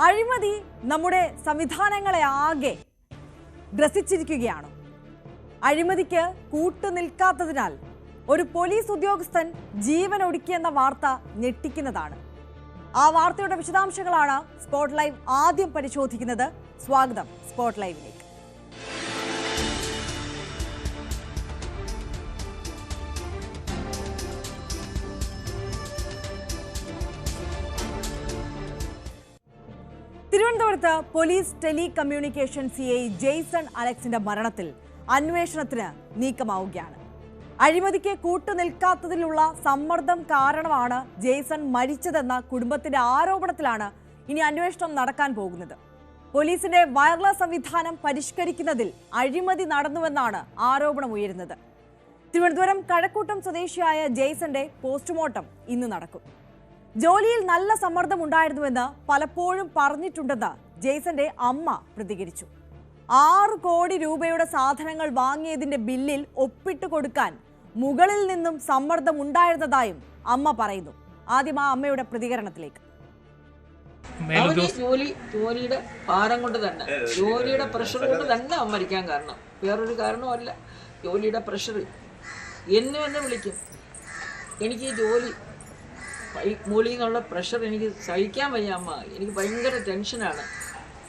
അഴിമതി നമ്മുടെ സംവിധാനങ്ങളെ ആകെ ഗ്രസിച്ചിരിക്കുകയാണ്. അഴിമതിക്ക് കൂട്ടുനിൽക്കാത്തതിനാൽ ഒരു പോലീസ് ഉദ്യോഗസ്ഥൻ ജീവൻ ഒടുക്കിയെന്ന വാർത്ത ഞെട്ടിക്കുന്നതാണ്. ആ വാർത്തയുടെ വിശദാംശങ്ങളാണ് സ്പോട്ട് ലൈവ് ആദ്യം പരിശോധിക്കുന്നത്. സ്വാഗതം സ്പോട്ട് ലൈവിലേക്ക്. തിരുവനന്തപുരത്ത് പോലീസ് ടെലികമ്മ്യൂണിക്കേഷൻ CI ജെയ്സൺ അലക്സിന്റെ മരണത്തിൽ അന്വേഷണത്തിന് നീക്കമാവുകയാണ്. അഴിമതിക്ക് കൂട്ടുനിൽക്കാത്തതിലുള്ള സമ്മർദ്ദം കാരണമാണ് ജെയ്സൺ മരിച്ചതെന്ന കുടുംബത്തിന്റെ ആരോപണത്തിലാണ് ഇനി അന്വേഷണം നടക്കാൻ പോകുന്നത്. പോലീസിന്റെ വയർലെസ് സംവിധാനം പരിഷ്കരിക്കുന്നതിൽ അഴിമതി നടന്നുവെന്നാണ് ആരോപണം ഉയരുന്നത്. തിരുവനന്തപുരം കഴക്കൂട്ടം സ്വദേശിയായ ജെയ്സന്റെ പോസ്റ്റ്മോർട്ടം ഇന്ന് നടക്കും. ജോലിയിൽ നല്ല സമ്മർദ്ദം ഉണ്ടായിരുന്നുവെന്ന് പലപ്പോഴും പറഞ്ഞിട്ടുണ്ടെന്ന് ജെയ്സന്റെ അമ്മ പ്രതികരിച്ചു. 6 കോടി രൂപയുടെ സാധനങ്ങൾ വാങ്ങിയതിന്റെ ബില്ലിൽ ഒപ്പിട്ട് കൊടുക്കാൻ മുകളിൽ നിന്നും സമ്മർദ്ദം ഉണ്ടായിരുന്നതായും അമ്മ പറയുന്നു. ആദ്യം ആ അമ്മയുടെ പ്രതികരണത്തിലേക്ക്. ജോലിയുടെ ഭാരം കൊണ്ട് തന്നെ, ജോലിയുടെ പ്രഷർ കൊണ്ട് തന്നെ അവൻ മരിക്കാൻ കാരണം, വേറൊരു കാരണമല്ല. ജോലിയുടെ പ്രഷർ എന്നെ വിളിക്കും. എനിക്ക് ജോലി മൂളിൽ നിന്നുള്ള പ്രഷർ എനിക്ക് സഹിക്കാൻ വയ്യ അമ്മ, എനിക്ക് ഭയങ്കര ടെൻഷനാണ്,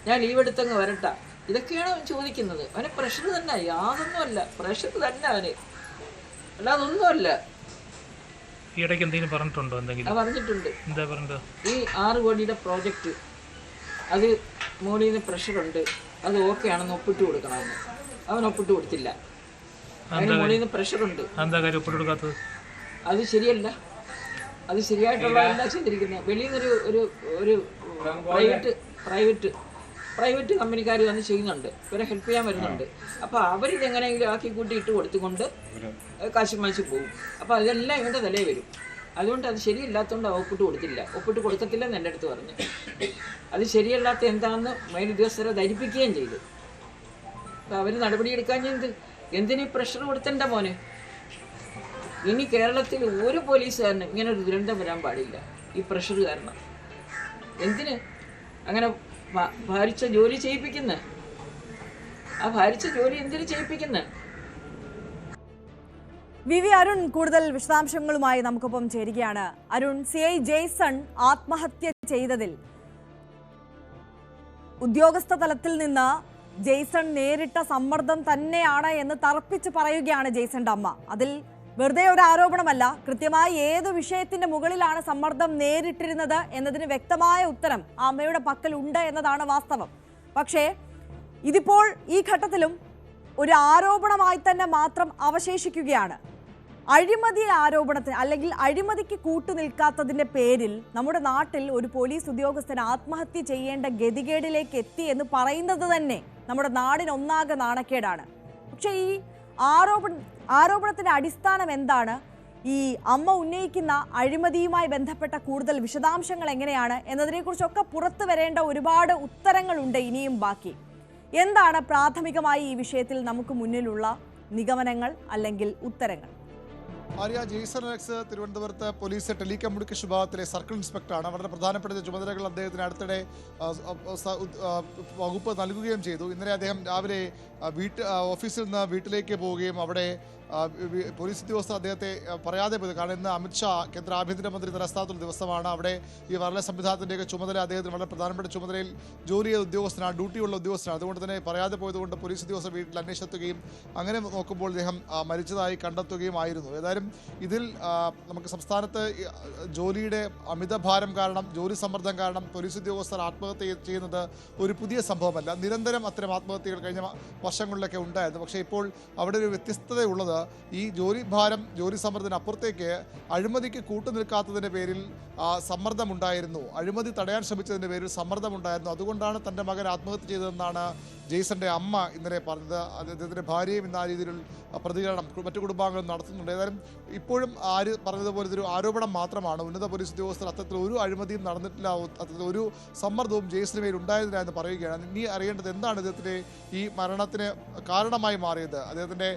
ഞാൻ ലീവ് എടുത്തങ്ങ് വരട്ട, ഇതൊക്കെയാണ് അവൻ ചോദിക്കുന്നത്. അവന് പ്രഷർ തന്നെ, യാതൊന്നുമല്ല, പ്രഷർ തന്നെ അവന്, അല്ലാതൊന്നുമല്ല. പറഞ്ഞിട്ടുണ്ട്. ഈ 6 കോടിയുടെ പ്രോജക്റ്റ് അത് മോളിൽ നിന്ന് പ്രഷറുണ്ട്, അത് ഓക്കെ ആണെന്ന് ഒപ്പിട്ട് കൊടുക്കണമെന്ന്. അവൻ ഒപ്പിട്ട് കൊടുത്തില്ല. അതിന് മോളിൽ നിന്ന് പ്രഷറുണ്ട്. അത് ശരിയല്ല, അത് ശരിയായിട്ടുള്ളതല്ല ചെയ്തിരിക്കുന്നത്. വെളിയിൽ നിന്നൊരു ഒരു ഒരു പ്രൈവറ്റ് കമ്പനിക്കാർ വന്ന് ചെയ്യുന്നുണ്ട്, ഇവരെ ഹെൽപ്പ് ചെയ്യാൻ വരുന്നുണ്ട്. അപ്പോൾ അവരിതെങ്ങനെയെങ്കിലും ആക്കി കൂട്ടി ഇട്ട് കൊടുത്തുകൊണ്ട് കാശ് മാച്ച് പോകും. അപ്പോൾ അതെല്ലാം ഇവൻ്റെ തലയിൽ വരും. അതുകൊണ്ട് അത് ശരിയല്ലാത്തതുകൊണ്ട് ഒപ്പിട്ട് കൊടുത്തില്ല, ഒപ്പിട്ട് കൊടുക്കത്തില്ലെന്ന് എൻ്റെ അടുത്ത് പറഞ്ഞു. അത് ശരിയല്ലാത്ത എന്താണെന്ന് മേലുദ്യോഗസ്ഥരെ ധരിപ്പിക്കുകയും ചെയ്തു. അപ്പോൾ അവർ നടപടിയെടുക്കാൻ എന്തിനീ പ്രഷർ കൊടുത്തണ്ട മോനെ. ഇനി കേരളത്തിൽ ഒരു പോലീസുകാരനും ഇങ്ങനെ ഒരു ദുരന്തം വരാൻ പാടില്ല ഈ പ്രഷർ കാരണം. എന്തിന് അങ്ങനെ ഭാരിച്ച ജോലി ചെയ്യിപ്പിക്കുന്നത്? ആ ഭാരിച്ച ജോലി എന്തിനു ചെയ്യിപ്പിക്കുന്നത്? വി അരുൺ കൂടുതൽ വിശദാംശങ്ങളുമായി നമുക്കൊപ്പം ചേരുകയാണ്. അരുൺ, CI ജെയ്സൺ ആത്മഹത്യ ചെയ്തതിൽ ഉദ്യോഗസ്ഥ തലത്തിൽ നിന്ന് ജെയ്സൺ നേരിട്ട സമ്മർദ്ദം തന്നെയാണ് എന്ന് തറപ്പിച്ച് പറയുകയാണ് ജെയ്സന്റെ അമ്മ. അതിൽ വെറുതെ ഒരു ആരോപണമല്ല, കൃത്യമായി ഏത് വിഷയത്തിന്റെ മുകളിലാണ് സമ്മർദ്ദം നേരിട്ടിരുന്നത് എന്നതിന് വ്യക്തമായ ഉത്തരം ആ അമ്മയുടെ പക്കൽ ഉണ്ട് എന്നതാണ് വാസ്തവം. പക്ഷേ ഇതിപ്പോൾ ഈ ഘട്ടത്തിലും ഒരു ആരോപണമായി തന്നെ മാത്രം അവശേഷിക്കുകയാണ്. അഴിമതി ആരോപണത്തിന് അല്ലെങ്കിൽ അഴിമതിക്ക് കൂട്ടുനിൽക്കാത്തതിന്റെ പേരിൽ നമ്മുടെ നാട്ടിൽ ഒരു പോലീസ് ഉദ്യോഗസ്ഥൻ ആത്മഹത്യ ചെയ്യേണ്ട ഗതികേടിലേക്ക് എത്തി എന്ന് പറയുന്നത് തന്നെ നമ്മുടെ നാടിനൊന്നാകെ നാണക്കേടാണ്. പക്ഷേ ഈ ആരോപണത്തിന്റെ അടിസ്ഥാനം എന്താണ്? ഈ അമ്മ ഉന്നയിക്കുന്ന അഴിമതിയുമായി ബന്ധപ്പെട്ട കൂടുതൽ വിശദാംശങ്ങൾ എങ്ങനെയാണ് എന്നതിനെക്കുറിച്ചൊക്കെ പുറത്തു വരേണ്ട ഒരുപാട് ഉത്തരങ്ങളുണ്ട് ഇനിയും ബാക്കി. എന്താണ് പ്രാഥമികമായി ഈ വിഷയത്തിൽ നമുക്ക് മുന്നിലുള്ള നിഗമനങ്ങൾ അല്ലെങ്കിൽ ഉത്തരങ്ങൾ? ആര്യ, ജെയ്സൺ അലക്സ് തിരുവനന്തപുരത്ത് പോലീസ് ടെലികമ്മ്യൂണിക്കേഷൻ വിഭാഗത്തിലെ സർക്കിൾ ഇൻസ്പെക്ടറാണ്. വളരെ പ്രധാനപ്പെട്ട ചുമതലകൾ അദ്ദേഹത്തിന് അടുത്തിടെ വകുപ്പ് നൽകുകയും ചെയ്തു. ഇന്നലെ അദ്ദേഹം രാവിലെ ഓഫീസിൽ നിന്ന് വീട്ടിലേക്ക് പോവുകയും അവിടെ പോലീസ് ഉദ്യോഗസ്ഥർ അദ്ദേഹത്തെ പറയാതെ പോയത്. കാരണം ഇന്ന് അമിത്ഷാ കേന്ദ്ര ആഭ്യന്തരമന്ത്രി തലസ്ഥാനത്തുള്ള ദിവസമാണ്. അവിടെ ഈ വയർലെസ് സംവിധാനത്തിൻ്റെയൊക്കെ ചുമതല അദ്ദേഹത്തിന് വളരെ പ്രധാനപ്പെട്ട ചുമതലയിൽ ജോലി ചെയ്ത ഉദ്യോഗസ്ഥനാണ്, ഡ്യൂട്ടിയുള്ള ഉദ്യോഗസ്ഥനാണ്. അതുകൊണ്ട് തന്നെ പറയാതെ പോയതുകൊണ്ട് പോലീസ് ഉദ്യോഗസ്ഥർ വീട്ടിൽ അന്വേഷിച്ചെത്തുകയും അങ്ങനെ നോക്കുമ്പോൾ അദ്ദേഹം മരിച്ചതായി കണ്ടെത്തുകയും ആയിരുന്നു. ഏതായാലും ഇതിൽ നമുക്ക് സംസ്ഥാനത്ത് ജോലിയുടെ അമിതഭാരം കാരണം, ജോലി സമ്മർദ്ദം കാരണം പോലീസ് ഉദ്യോഗസ്ഥർ ആത്മഹത്യ ചെയ്യുന്നത് ഒരു പുതിയ സംഭവമല്ല. നിരന്തരം അത്തരം ആത്മഹത്യകൾ കഴിഞ്ഞ വർഷങ്ങളിലൊക്കെ ഉണ്ടായിരുന്നു. പക്ഷേ ഇപ്പോൾ അവിടെ ഒരു വ്യത്യസ്തതയുള്ളത് ഈ ജോലി ഭാരം, ജോലി സമ്മർദ്ദത്തിന് അപ്പുറത്തേക്ക് അഴിമതിക്ക് കൂട്ടുനിൽക്കാത്തതിൻ്റെ പേരിൽ സമ്മർദ്ദമുണ്ടായിരുന്നു, അഴിമതി തടയാൻ ശ്രമിച്ചതിൻ്റെ പേരിൽ സമ്മർദ്ദമുണ്ടായിരുന്നു. അതുകൊണ്ടാണ് തൻ്റെ മകൻ ആത്മഹത്യ ചെയ്തതെന്നാണ് ജെയ്സന്റെ അമ്മ ഇന്നലെ പറഞ്ഞത്. അദ്ദേഹത്തിൻ്റെ ഭാര്യയും ഇന്ന് ആ രീതിയിൽ പ്രതികരണം മറ്റു കുടുംബാംഗങ്ങളും നടത്തുന്നുണ്ട്. ഏതായാലും ഇപ്പോഴും ആര് പറഞ്ഞതുപോലെ ഇതൊരു ആരോപണം മാത്രമാണ്. ഉന്നത പോലീസ് ഉദ്യോഗസ്ഥർ അത്തരത്തിൽ ഒരു അഴിമതിയും നടന്നിട്ടില്ല, അത്തരത്തിൽ ഒരു സമ്മർദ്ദവും ജെയ്സന് മേൽ ഉണ്ടായിരുന്നില്ല എന്ന് പറയുകയാണ്. ഇനി അറിയേണ്ടത് എന്താണ് ഇദ്ദേഹത്തിൻ്റെ ഈ മരണത്തിന് കാരണമായി മാറിയത്. അദ്ദേഹത്തിൻ്റെ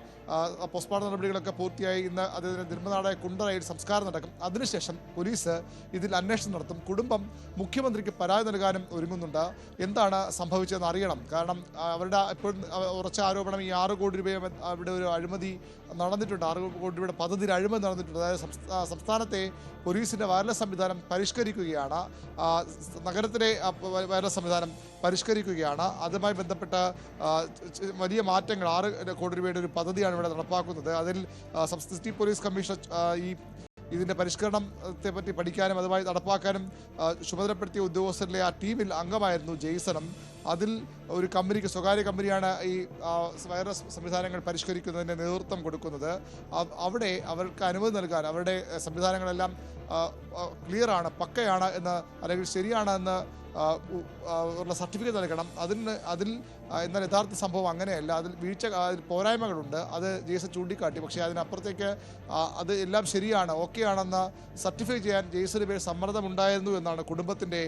പോസ്റ്റ്മോർട്ടം നടപടികളൊക്കെ പൂർത്തിയായി. ഇന്ന് അദ്ദേഹത്തിന് ജന്മനാടായ കുണ്ടറയിൽ സംസ്കാരം നടക്കും. അതിനുശേഷം പോലീസ് ഇതിൽ അന്വേഷണം നടത്തും. കുടുംബം മുഖ്യമന്ത്രിക്ക് പരാതി നൽകാനും ഒരുങ്ങുന്നുണ്ട്. എന്താണ് സംഭവിച്ചതെന്ന് അറിയണം. കാരണം അവരുടെ ഇപ്പോഴും ഉറച്ച ആരോപണം ഈ 6 കോടി രൂപ അവിടെ ഒരു അഴിമതി നടന്നിട്ടുണ്ട്. 6 കോടി രൂപയുടെ പദ്ധതിയിൽ അഴിമതി നടന്നിട്ടുണ്ട്. അതായത് സംസ്ഥാനത്തെ പോലീസിൻ്റെ വയർലെസ് സംവിധാനം പരിഷ്കരിക്കുകയാണ്. നഗരത്തിലെ വയർലെസ് സംവിധാനം പരിഷ്കരിക്കുകയാണ്. അതുമായി ബന്ധപ്പെട്ട് വലിയ മാറ്റങ്ങൾ 6 കോടി രൂപയുടെ ഒരു പദ്ധതിയാണ് ഇവിടെ നടപ്പാക്കുന്നത്. അതിൽ സിറ്റി പോലീസ് കമ്മീഷണർ ഇതിൻ്റെ പരിഷ്കരണത്തെ പറ്റി പഠിക്കാനും അതുമായി നടപ്പാക്കാനും ചുമതലപ്പെടുത്തിയ ഉദ്യോഗസ്ഥരിലെ ആ ടീമിൽ അംഗമായിരുന്നു ജെയ്സണും. അതിൽ ഒരു കമ്പനിക്ക്, സ്വകാര്യ കമ്പനിയാണ് ഈ വൈറസ് സംവിധാനങ്ങൾ പരിഷ്കരിക്കുന്നതിന് നേതൃത്വം കൊടുക്കുന്നത്. അവിടെ അവർക്ക് അനുമതി നൽകാൻ അവരുടെ സംവിധാനങ്ങളെല്ലാം ക്ലിയറാണ്, പക്കയാണ് എന്ന് അല്ലെങ്കിൽ ശരിയാണ് എന്ന് ഉള്ള സർട്ടിഫിക്കറ്റ് നൽകണം. അതിൽ എന്നാൽ യഥാർത്ഥ സംഭവം അങ്ങനെയല്ല. അതിൽ അതിൽ പോരായ്മകളുണ്ട്. അത് ജെയ്സൺ ചൂണ്ടിക്കാട്ടി. പക്ഷേ അതിനപ്പുറത്തേക്ക് അത് എല്ലാം ശരിയാണ്, ഓക്കെയാണെന്ന് സർട്ടിഫൈ ചെയ്യാൻ ജെയ്സന് പേര് സമ്മർദ്ദമുണ്ടായിരുന്നു എന്നാണ് കുടുംബത്തിൻ്റെ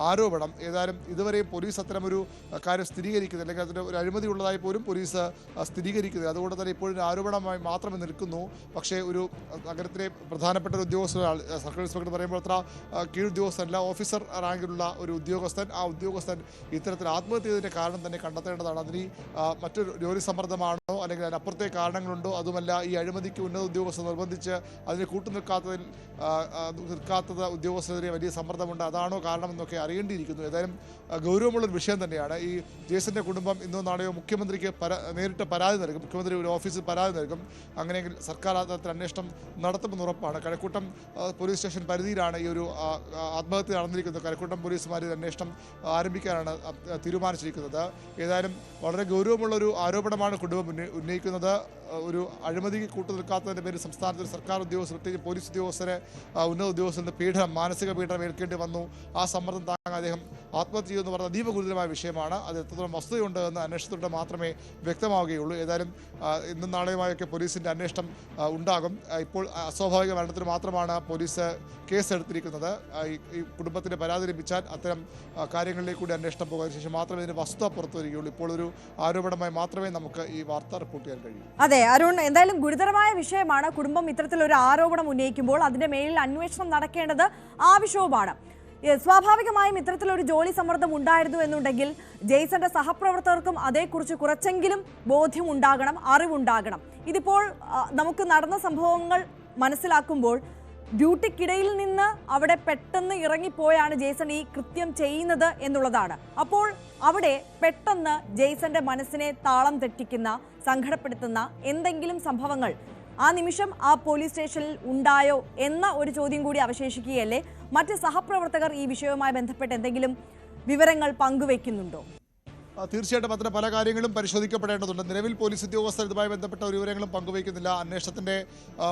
ആരോപണം. ഏതായാലും ഇതുവരെയും പോലീസ് അത്തരമൊരു കാര്യം സ്ഥിരീകരിക്കുന്നത്, അല്ലെങ്കിൽ അതിന് ഒരു അഴിമതി ഉള്ളതായി പോലും പോലീസ് സ്ഥിരീകരിക്കുന്നത്. അതുകൊണ്ട് തന്നെ ഇപ്പോഴും ആരോപണമായി മാത്രമേ നിൽക്കുന്നു. പക്ഷേ ഒരു നഗരത്തിലെ പ്രധാനപ്പെട്ട ഒരു ഉദ്യോഗസ്ഥ, സർക്കിൾ ഇൻസ്പെക്ടർ പറയുമ്പോൾ അത്ര കീഴുദ്യോഗസ്ഥനല്ല, ഓഫീസർ റാങ്കിലുള്ള ഒരു ഉദ്യോഗസ്ഥൻ, ആ ഉദ്യോഗസ്ഥൻ ഇത്തരത്തിൽ ആത്മഹത്യ ചെയ്തതിൻ്റെ കാരണം തന്നെ കണ്ടെത്തേണ്ടതാണ്. അതിന് മറ്റൊരു ജോലി സമ്മർദ്ദമാണോ അല്ലെങ്കിൽ അതിനപ്പുറത്തെ കാരണങ്ങളുണ്ടോ? അതുമല്ല, ഈ അഴിമതിക്ക് ഉന്നത ഉദ്യോഗസ്ഥർ നിർബന്ധിച്ച് അതിന് നിൽക്കാത്തത് ഉദ്യോഗസ്ഥരെതിരെ വലിയ സമ്മർദ്ദമുണ്ട്, അതാണോ കാരണമെന്നൊക്കെ അറിയേണ്ടിയിരിക്കുന്നു. ഏതായാലും ഗൗരവമുള്ളൊരു വിഷയം തന്നെയാണ്. ഈ ജെയ്സന്റെ കുടുംബം ഇന്നോ നാളെയോ മുഖ്യമന്ത്രിക്ക് നേരിട്ട് പരാതി നൽകും. മുഖ്യമന്ത്രി ഒരു ഓഫീസിൽ പരാതി നൽകും. അങ്ങനെയെങ്കിൽ സർക്കാർ തലത്തിൽ അന്വേഷണം നടത്തുമെന്ന് ഉറപ്പാണ്. കഴക്കൂട്ടം പോലീസ് സ്റ്റേഷൻ പരിധിയിലാണ് ഈ ഒരു ആത്മഹത്യ നടന്നിരിക്കുന്നത്. കഴക്കൂട്ടം പോലീസുമാർ അന്വേഷണം ആരംഭിക്കാനാണ് തീരുമാനിച്ചിരിക്കുന്നത്. ഏതായാലും വളരെ ഗൗരവമുള്ളൊരു ആരോപണമാണ് കുടുംബം ഉന്നയിക്കുന്നത്. ഒരു അഴിമതിക്ക് നിൽക്കാത്തതിൻ്റെ പേരിൽ സംസ്ഥാനത്തിൽ സർക്കാർ ഉദ്യോഗസ്ഥർ, പ്രത്യേകിച്ച് പോലീസ് ഉദ്യോഗസ്ഥരെ, ഉന്നത ഉദ്യോഗസ്ഥരുടെ പീഡനം, മാനസിക പീഡനം ഏൽക്കേണ്ടി വന്നു. ആ സമ്മർദ്ദം താങ്ങാൻ അദ്ദേഹം ആത്മഹത്യ ചെയ്യുമെന്ന് പറഞ്ഞ അതീവ ഗുരുതരമായ വിഷയമാണ്. അത് എത്രത്തോളം വസ്തുതയുണ്ട് എന്ന് അന്വേഷണത്തിലൂടെ മാത്രമേ വ്യക്തമാവുകയുള്ളൂ. ഏതായാലും ഇന്നും നാളെയുമായൊക്കെ പോലീസിൻ്റെ അന്വേഷണം ഉണ്ടാകും. ഇപ്പോൾ അസ്വാഭാവിക മരണത്തിന് മാത്രമാണ് പോലീസ് കേസെടുത്തിരിക്കുന്നത്. ഈ കുടുംബത്തിൻ്റെ പരാതി ലഭിച്ചാൽ അത്തരം കാര്യങ്ങളിലേക്ക് കൂടി അന്വേഷണം പോകാൻ ശേഷം മാത്രമേ ഇതിന് വസ്തുത പുറത്തു വരികയുള്ളൂ. ഇപ്പോൾ ഒരു ആരോപണമായി മാത്രമേ നമുക്ക് ഈ വാർത്ത റിപ്പോർട്ട് ചെയ്യാൻ കഴിയൂ. അതെ അരുൺ, എന്തായാലും ഗുരുതരമായ വിഷയമാണ്. കുടുംബം ഇത്തരത്തിലൊരു ആരോപണം ഉന്നയിക്കുമ്പോൾ അതിന്റെ മേലിൽ അന്വേഷണം നടക്കേണ്ടത് ആവശ്യവുമാണ്. സ്വാഭാവികമായും ഇത്തരത്തിലൊരു ജോലി സമ്മർദ്ദം ഉണ്ടായിരുന്നു എന്നുണ്ടെങ്കിൽ ജെയ്സന്റെ സഹപ്രവർത്തകർക്കും അതേക്കുറിച്ച് കുറച്ചെങ്കിലും ബോധ്യമുണ്ടാകണം, അറിവുണ്ടാകണം. ഇതിപ്പോൾ നമുക്ക് നടന്ന സംഭവങ്ങൾ മനസ്സിലാക്കുമ്പോൾ ഡ്യൂട്ടിക്കിടയിൽ നിന്ന് അവിടെ പെട്ടെന്ന് ഇറങ്ങിപ്പോയാണ് ജെയ്സൺ ഈ കൃത്യം ചെയ്യുന്നത് എന്നുള്ളതാണ്. അപ്പോൾ അവിടെ പെട്ടെന്ന് ജെയ്സന്റെ മനസ്സിനെ താളം തെറ്റിക്കുന്ന, സങ്കടപ്പെടുത്തുന്ന എന്തെങ്കിലും സംഭവങ്ങൾ ആ നിമിഷം ആ പോലീസ് സ്റ്റേഷനിൽ ഉണ്ടായോ എന്ന ഒരു ചോദ്യം കൂടി അവശേഷിക്കുകയല്ലേ? മറ്റ് സഹപ്രവർത്തകർ ഈ വിഷയവുമായി ബന്ധപ്പെട്ട് എന്തെങ്കിലും വിവരങ്ങൾ പങ്കുവെക്കുന്നുണ്ടോ? തീർച്ചയായിട്ടും അത്തരം പല കാര്യങ്ങളും പരിശോധിക്കപ്പെടേണ്ടതുണ്ട്. നിലവിൽ പോലീസ് ഉദ്യോഗസ്ഥർ ഇതുമായി ബന്ധപ്പെട്ട ഒരു വിവരങ്ങളും പങ്കുവയ്ക്കുന്നില്ല. അന്വേഷണത്തിൻ്റെ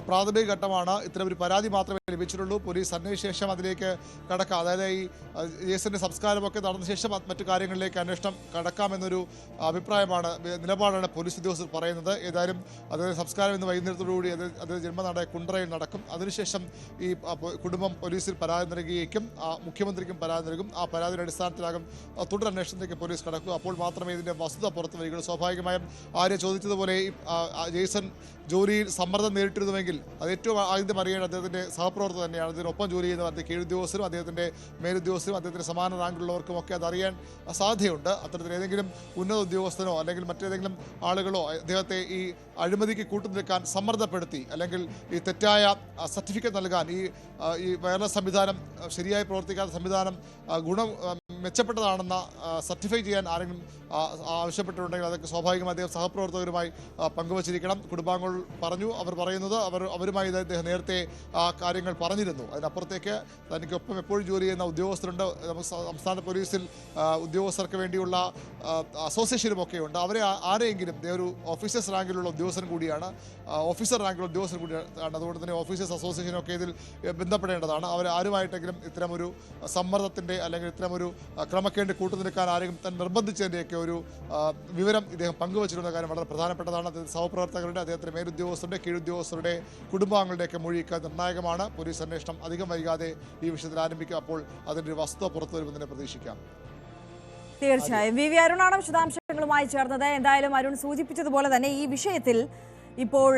പ്രാഥമിക ഘട്ടമാണ്. ഇത്തരം ഒരു പരാതി മാത്രമേ ലഭിച്ചിട്ടുള്ളൂ. പോലീസ് അന്വേഷിച്ച ശേഷം അതിലേക്ക് കടക്കാം. അതായത് ഈ ജെയ്സന്റെ സംസ്കാരമൊക്കെ നടന്ന ശേഷം മറ്റു കാര്യങ്ങളിലേക്ക് അന്വേഷണം കടക്കാമെന്നൊരു അഭിപ്രായമാണ്, നിലപാടാണ് പോലീസ് ഉദ്യോഗസ്ഥർ പറയുന്നത്. ഏതായാലും അദ്ദേഹം സംസ്കാരം ഇന്ന് വൈകുന്നേരത്തോടുകൂടി അദ്ദേഹം ജന്മനാടായ കുണ്ടറയിൽ നടക്കും. അതിനുശേഷം ഈ കുടുംബം പോലീസിൽ പരാതി നൽകുകയും മുഖ്യമന്ത്രിക്കും പരാതി നൽകും. ആ പരാതിയുടെ അടിസ്ഥാനത്തിലാകും തുടരന്വേഷണത്തിലേക്ക് പോലീസ് കടക്കും. അപ്പോൾ മാത്രമേ ഇതിൻ്റെ വസ്തുത പുറത്തു വരികയുള്ളൂ. സ്വാഭാവികമായും ആര്യ ചോദിച്ചതുപോലെ ജെയ്സൺ ജോലിയിൽ സമ്മർദ്ദം നേരിട്ടിരുന്നുവെങ്കിൽ അത് ഏറ്റവും ആദ്യം അറിയേണ്ടത് അദ്ദേഹത്തിൻ്റെ സഹപ്രവർത്തകർ തന്നെയാണ്. ഇതിനൊപ്പം ജോലി ചെയ്യുന്ന അദ്ദേഹം കീഴുദ്യോഗസ്ഥരും അദ്ദേഹത്തിൻ്റെ മേലുദ്യോഗസ്ഥരും അദ്ദേഹത്തിൻ്റെ സമാന റാങ്കിലുള്ളവർക്കും ഒക്കെ അതറിയാൻ സാധ്യതയുണ്ട്. അത്തരത്തിൽ ഏതെങ്കിലും ഉന്നത ഉദ്യോഗസ്ഥനോ അല്ലെങ്കിൽ മറ്റേതെങ്കിലും ആളുകളോ അദ്ദേഹത്തെ ഈ അഴിമതിക്ക് കൂട്ടുനിൽക്കാൻ സമ്മർദ്ദപ്പെടുത്തി, അല്ലെങ്കിൽ ഈ തെറ്റായ സർട്ടിഫിക്കറ്റ് നൽകാൻ, ഈ വയർലെസ് സംവിധാനം ശരിയായി പ്രവർത്തിക്കാത്ത സംവിധാനം മെച്ചപ്പെട്ടതാണെന്ന സർട്ടിഫൈ ചെയ്യാൻ ആരെങ്കിലും ആവശ്യപ്പെട്ടിട്ടുണ്ടെങ്കിൽ അതൊക്കെ സ്വാഭാവികമായി അദ്ദേഹം സഹപ്രവർത്തകരുമായി പങ്കുവച്ചിരിക്കണം. കുടുംബാംഗങ്ങൾ പറഞ്ഞു, അവർ പറയുന്നത് അവരുമായി അദ്ദേഹം നേരത്തെ കാര്യങ്ങൾ പറഞ്ഞിരുന്നു. അതിനപ്പുറത്തേക്ക് തനിക്കൊപ്പം എപ്പോഴും ജോലി ചെയ്യുന്ന ഉദ്യോഗസ്ഥരുണ്ട്. സംസ്ഥാന പോലീസിൽ ഉദ്യോഗസ്ഥർക്ക് വേണ്ടിയുള്ള അസോസിയേഷനുമൊക്കെ ഉണ്ട്. അവരെ ആരെയെങ്കിലും ഒരു ഓഫീസേഴ്സ് റാങ്കിലുള്ള ഉദ്യോഗസ്ഥൻ കൂടിയാണ്, ഓഫീസർ റാങ്കിലുള്ള ഉദ്യോഗസ്ഥൻ കൂടിയാണ്. അതുകൊണ്ട് തന്നെ ഓഫീസേഴ്സ് അസോസിയേഷനൊക്കെ ഇതിൽ ബന്ധപ്പെടേണ്ടതാണ്. അവർ ആരുമായിട്ടെങ്കിലും ഇത്തരമൊരു സമ്മർദ്ദത്തിൻ്റെ അല്ലെങ്കിൽ ഇത്തരമൊരു ക്രമക്കേട് കൂട്ടുനിൽക്കാൻ ആരെങ്കിലും തന്നെ നിർബന്ധിച്ചതിൻ്റെയൊക്കെ ഒരു വിവരം ഇദ്ദേഹം പങ്കുവച്ചിരുന്ന കാര്യം വളരെ പ്രധാനപ്പെട്ടതാണ്. സഹപ്രവർത്തകരുടെ, അദ്ദേഹത്തിൻ്റെ മേലുദ്യോഗസ്ഥരുടെ, കീഴുദ്യോഗസ്ഥരുടെ, കുടുംബാംഗങ്ങളുടെയൊക്കെ മൊഴിയൊക്കെ നിർണായകമാണ്. പോലീസ് അന്വേഷണം അധികം വൈകാതെ ഈ വിഷയത്തിൽ ആരംഭിക്കും. അപ്പോൾ അതിൻ്റെ വസ്തുത പുറത്തു വരുമെന്ന് പ്രതീക്ഷിക്കാം. തീർച്ചയായും വി അരുണാണ് വിശദാംശങ്ങളുമായി ചേർന്നത്. എന്തായാലും അരുൺ സൂചിപ്പിച്ചതുപോലെ തന്നെ ഈ വിഷയത്തിൽ ഇപ്പോൾ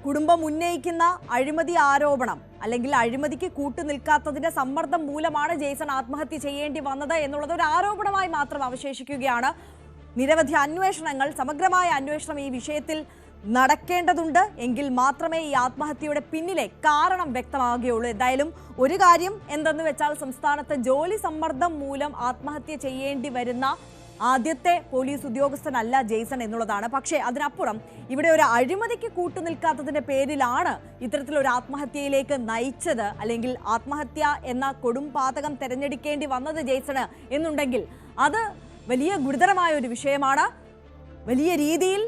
കുടുംബം ഉന്നയിക്കുന്ന അഴിമതി ആരോപണം അല്ലെങ്കിൽ അഴിമതിക്ക് കൂട്ടുനിൽക്കാത്തതിന്റെ സമ്മർദ്ദം മൂലമാണ് ജെയ്സൺ ആത്മഹത്യ ചെയ്യേണ്ടി വന്നത് എന്നുള്ളത് ഒരു ആരോപണമായി മാത്രം അവശേഷിക്കുകയാണ്. നിരവധി അന്വേഷണങ്ങൾ, സമഗ്രമായ അന്വേഷണം ഈ വിഷയത്തിൽ നടക്കേണ്ടതുണ്ട്. എങ്കിൽ മാത്രമേ ഈ ആത്മഹത്യയുടെ പിന്നിലെ കാരണം വ്യക്തമാകുകയുള്ളൂ. എന്തായാലും ഒരു കാര്യം എന്തെന്ന് വെച്ചാൽ, സംസ്ഥാനത്ത് ജോലി സമ്മർദ്ദം മൂലം ആത്മഹത്യ ചെയ്യേണ്ടി വരുന്ന ആദ്യത്തെ പോലീസ് ഉദ്യോഗസ്ഥനല്ല ജെയ്സൺ എന്നുള്ളതാണ്. പക്ഷേ അതിനപ്പുറം ഇവിടെ ഒരു അഴിമതിക്ക് കൂട്ടുനിൽക്കാത്തതിന്റെ പേരിലാണ് ഇത്തരത്തിലൊരു ആത്മഹത്യയിലേക്ക് നയിച്ചത്, അല്ലെങ്കിൽ ആത്മഹത്യ എന്ന കൊടും പാതകം തിരഞ്ഞെടുക്കേണ്ടി വന്നത് ജെയ്സണ് എന്നുണ്ടെങ്കിൽ അത് വലിയ ഗുരുതരമായ ഒരു വിഷയമാണ്. വലിയ രീതിയിൽ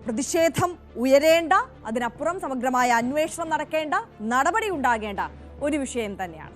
പ്രതിഷേധം ഉയരേണ്ട, അതിനപ്പുറം സമഗ്രമായ അന്വേഷണം നടക്കേണ്ട, നടപടി ഉണ്ടാകേണ്ട ഒരു വിഷയം തന്നെയാണ്.